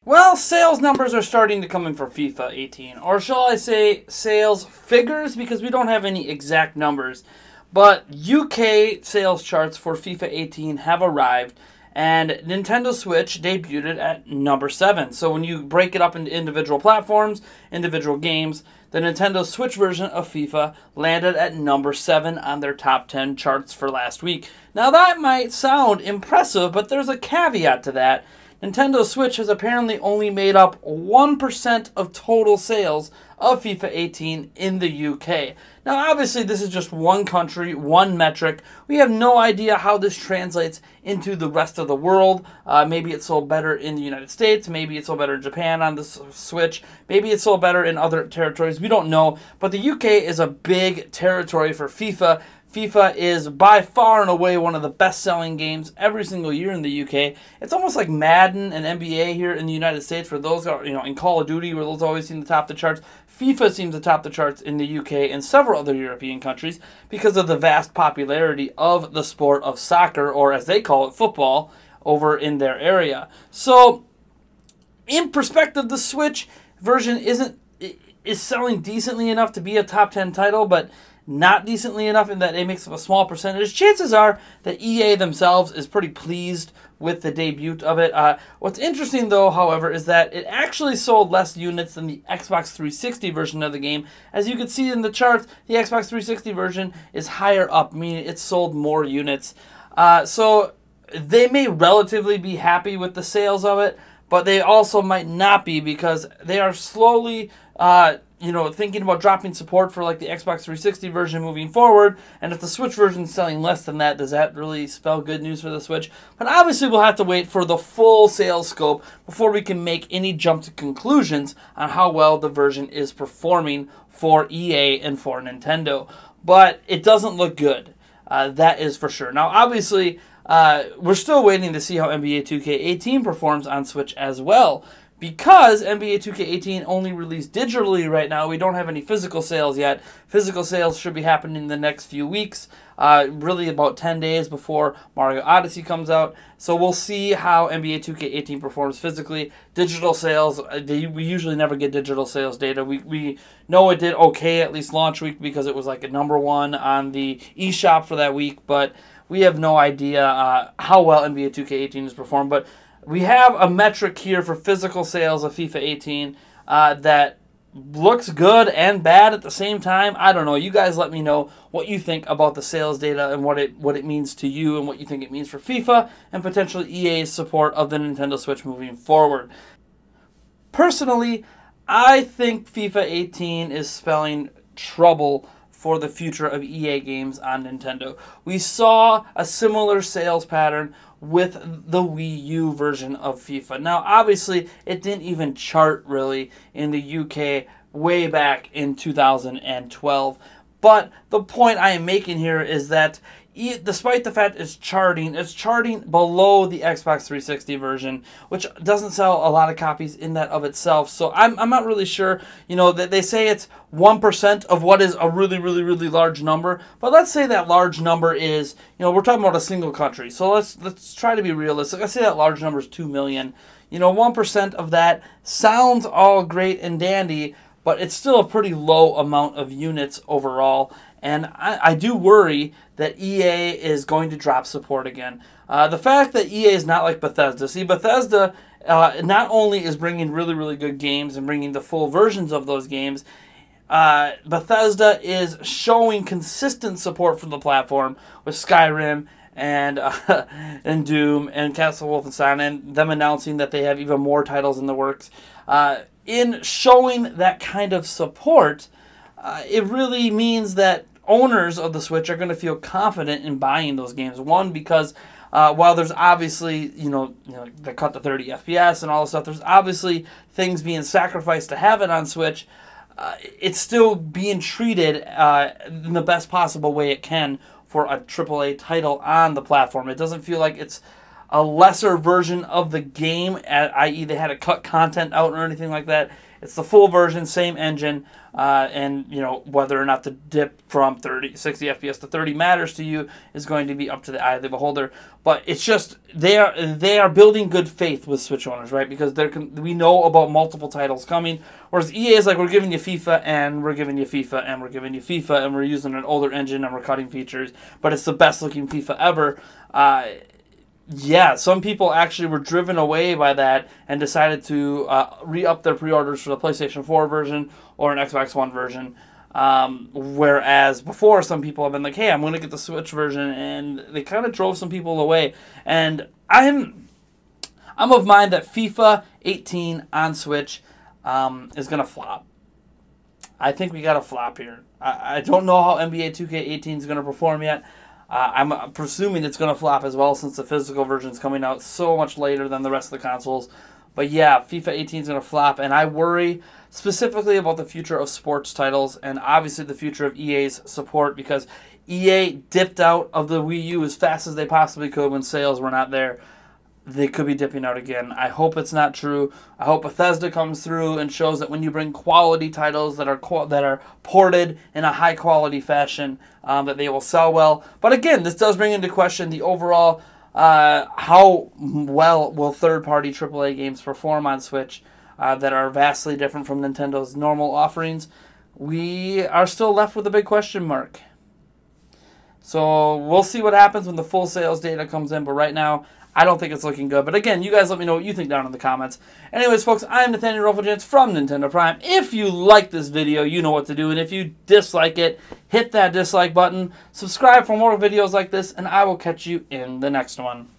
Well, sales numbers are starting to come in for FIFA 18, or shall I say sales figures, because we don't have any exact numbers. But UK sales charts for FIFA 18 have arrived, and Nintendo Switch debuted at number 7. So when you break it up into individual platforms, individual games, the Nintendo Switch version of FIFA landed at number 7 on their top 10 charts for last week. Now that might sound impressive, but there's a caveat to that. Nintendo Switch has apparently only made up 1% of total sales of FIFA 18 in the UK. Now, obviously, this is just one country, one metric. We have no idea how this translates into the rest of the world. Maybe it's sold better in the United States. Maybe it's sold better in Japan on the Switch. Maybe it's sold better in other territories. We don't know. But the UK is a big territory for FIFA. FIFA is by far and away one of the best-selling games every single year in the UK. It's almost like Madden and NBA here in the United States, where those are, in Call of Duty, where those always seem to top the charts. FIFA seems to top the charts in the UK and several other European countries because of the vast popularity of the sport of soccer, or as they call it, football, over in their area. So, in perspective, the Switch version is selling decently enough to be a top 10 title, but not decently enough in that it makes up a small percentage. Chances are that EA themselves is pretty pleased with the debut of it. What's interesting, though, however, is that it actually sold less units than the Xbox 360 version of the game. As you can see in the charts, the Xbox 360 version is higher up, meaning it sold more units. So they may relatively be happy with the sales of it, but they also might not be, because they are slowly thinking about dropping support for like the Xbox 360 version moving forward. And if the Switch version is selling less than that, does that really spell good news for the Switch? But obviously we'll have to wait for the full sales scope before we can make any jump to conclusions on how well the version is performing for EA and for Nintendo. But it doesn't look good. That is for sure. Now, obviously, we're still waiting to see how NBA 2K18 performs on Switch as well. Because NBA 2K18 only released digitally right now, we don't have any physical sales yet. Physical sales should be happening in the next few weeks, really about 10 days before Mario Odyssey comes out. So we'll see how NBA 2K18 performs physically. Digital sales, we usually never get digital sales data. We know it did okay at least launch week because it was like a #1 on the eShop for that week, but we have no idea how well NBA 2K18 has performed. But we have a metric here for physical sales of FIFA 18 that looks good and bad at the same time. I don't know. You guys let me know what you think about the sales data and what it means to you and what you think it means for FIFA and potentially EA's support of the Nintendo Switch moving forward. Personally, I think FIFA 18 is spelling trouble for the future of EA games on Nintendo. We saw a similar sales pattern with the Wii U version of FIFA. Now, obviously, it didn't even chart really in the UK way back in 2012. But the point I am making here is that despite the fact it's charting below the Xbox 360 version, which doesn't sell a lot of copies in that of itself. So I'm not really sure, that they say it's 1% of what is a really, really, really large number. But let's say that large number is, we're talking about a single country. So let's try to be realistic. Let's say that large number is 2 million. 1% of that sounds all great and dandy, but it's still a pretty low amount of units overall. And I do worry that EA is going to drop support again. The fact that EA is not like Bethesda. See, Bethesda not only is bringing really, really good games and bringing the full versions of those games, Bethesda is showing consistent support for the platform with Skyrim and Doom and Castle Wolfenstein, and them announcing that they have even more titles in the works. In showing that kind of support, it really means that owners of the Switch are going to feel confident in buying those games. One, because while there's obviously, they cut to 30 FPS and all this stuff, there's obviously things being sacrificed to have it on Switch. It's still being treated in the best possible way it can for a AAA title on the platform. It doesn't feel like it's a lesser version of the game, i.e. they had to cut content out or anything like that. It's the full version, same engine, and whether or not the dip from 60 FPS to 30 matters to you is going to be up to the eye of the beholder. But it's just they are building good faith with Switch owners, right? Because we know about multiple titles coming, whereas EA is like, we're giving you FIFA and we're giving you FIFA and we're giving you FIFA and we're using an older engine and we're cutting features, but it's the best looking FIFA ever. Yeah, some people actually were driven away by that and decided to re-up their pre-orders for the PlayStation 4 version or an Xbox One version. Whereas before, some people have been like, hey, I'm going to get the Switch version, and they kind of drove some people away. And I'm of mind that FIFA 18 on Switch is going to flop. I think we got a flop here. I don't know how NBA 2K18 is going to perform yet. I'm presuming it's going to flop as well, since the physical version is coming out so much later than the rest of the consoles. But yeah, FIFA 18 is going to flop, and I worry specifically about the future of sports titles and obviously the future of EA's support, because EA dipped out of the Wii U as fast as they possibly could when sales were not there. They could be dipping out again. I hope it's not true. I hope Bethesda comes through and shows that when you bring quality titles that are ported in a high quality fashion, that they will sell well. But again, this does bring into question the overall how well will third party AAA games perform on Switch that are vastly different from Nintendo's normal offerings. We are still left with a big question mark. So we'll see what happens when the full sales data comes in. But right now, I don't think it's looking good. But again, you guys let me know what you think down in the comments. Anyways, folks, I'm Nathaniel Rofagents from Nintendo Prime. If you like this video, you know what to do. And if you dislike it, hit that dislike button. Subscribe for more videos like this, and I will catch you in the next one.